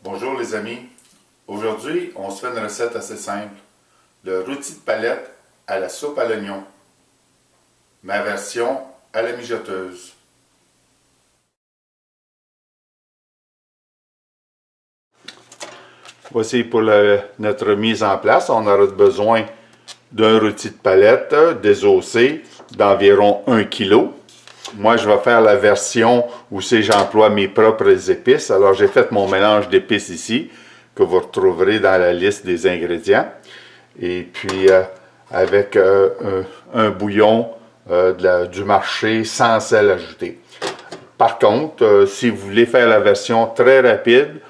Bonjour les amis, aujourd'hui on se fait une recette assez simple, le rôti de palette à la soupe à l'oignon, ma version à la mijoteuse. Voici pour notre mise en place, on aura besoin d'un rôti de palette désossé d'environ 1 kg. Moi, je vais faire la version où j'emploie mes propres épices. Alors, j'ai fait mon mélange d'épices ici, que vous retrouverez dans la liste des ingrédients. Et puis, avec un bouillon du marché sans sel ajouté. Par contre, si vous voulez faire la version très rapide,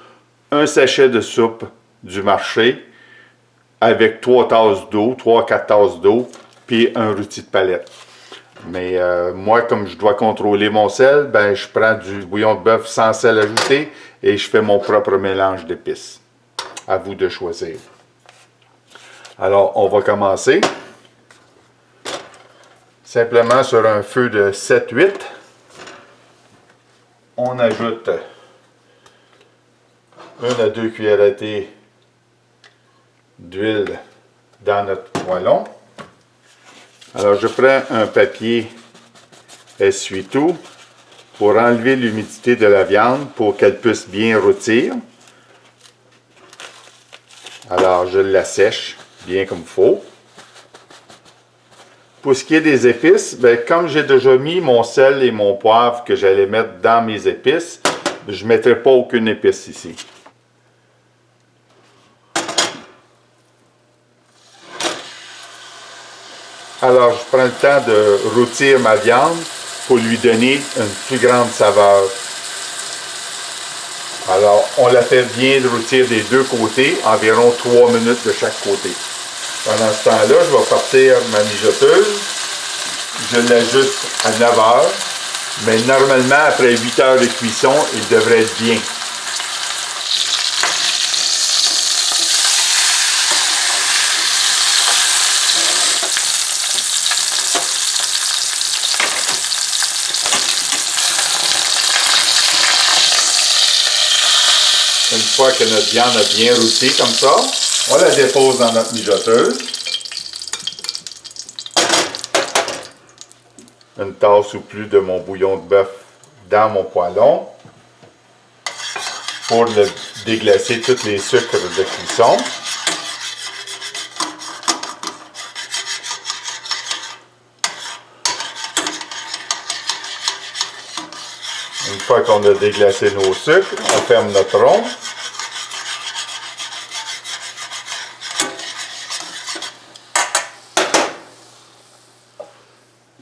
un sachet de soupe du marché avec 3 tasses d'eau, 3-4 tasses d'eau, puis un rôti de palette. Mais moi, comme je dois contrôler mon sel, ben, je prends du bouillon de bœuf sans sel ajouté et je fais mon propre mélange d'épices. À vous de choisir. Alors, on va commencer. Simplement sur un feu de 7-8, on ajoute 1 à 2 cuillères à thé d'huile dans notre poêlon. Alors, je prends un papier essuie-tout pour enlever l'humidité de la viande pour qu'elle puisse bien rôtir. Alors, je la sèche bien comme il faut. Pour ce qui est des épices, ben, comme j'ai déjà mis mon sel et mon poivre que j'allais mettre dans mes épices, je ne mettrai pas aucune épice ici. Alors, je prends le temps de rôtir ma viande pour lui donner une plus grande saveur. Alors, on la fait bien rôtir des deux côtés, environ 3 minutes de chaque côté. Pendant ce temps-là, je vais partir ma mijoteuse. Je l'ajuste à 9 heures, mais normalement, après 8 heures de cuisson, il devrait être bien. Une fois que notre viande a bien rôti comme ça, on la dépose dans notre mijoteuse. Une tasse ou plus de mon bouillon de bœuf dans mon poêlon pour déglacer tous les sucres de cuisson. Une fois qu'on a déglacé nos sucres, on ferme notre rond.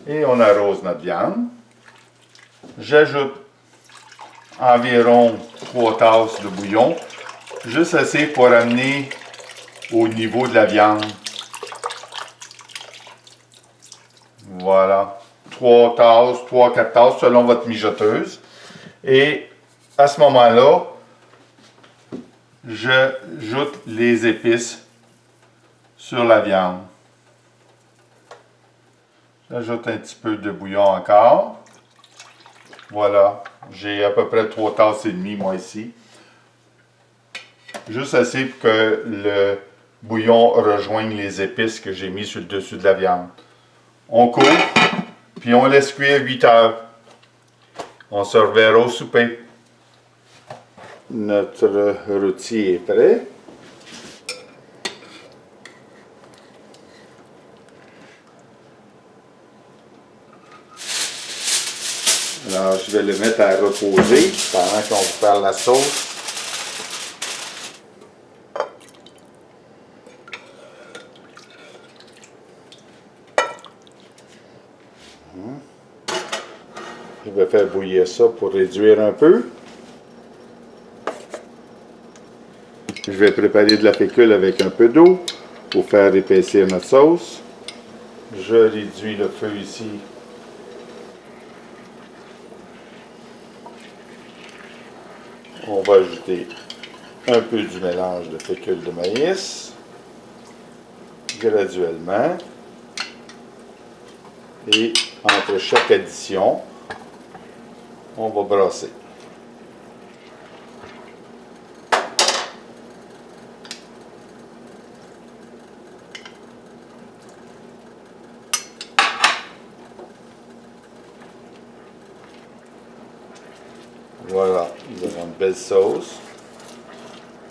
Et on arrose notre viande. J'ajoute environ 3 tasses de bouillon, juste assez pour amener au niveau de la viande. Voilà. 3 tasses, 3-4 tasses selon votre mijoteuse. Et à ce moment-là, j'ajoute les épices sur la viande. J'ajoute un petit peu de bouillon encore. Voilà, j'ai à peu près 3 tasses et demie moi ici. Juste assez pour que le bouillon rejoigne les épices que j'ai mis sur le dessus de la viande. On couvre, puis on laisse cuire 8 heures. On se reverra au souper. Notre rôti est prêt. Alors, je vais le mettre à reposer pendant qu'on vous parle la sauce. Je vais faire bouillir ça pour réduire un peu. Je vais préparer de la fécule avec un peu d'eau pour faire épaissir notre sauce. Je réduis le feu ici. On va ajouter un peu du mélange de fécule de maïs, graduellement. Et entre chaque addition, on va brasser. Voilà, nous avons une belle sauce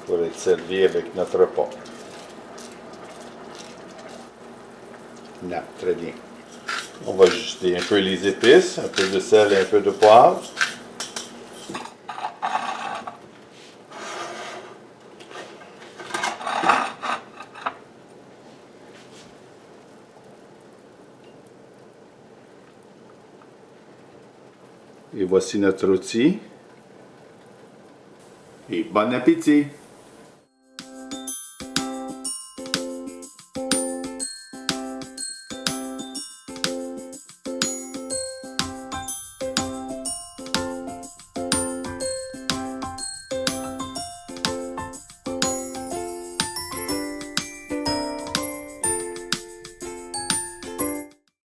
pour être servi avec notre repas. Non, très bien. On va ajuster un peu les épices, un peu de sel et un peu de poivre. Et voici notre rôti. Et bon appétit!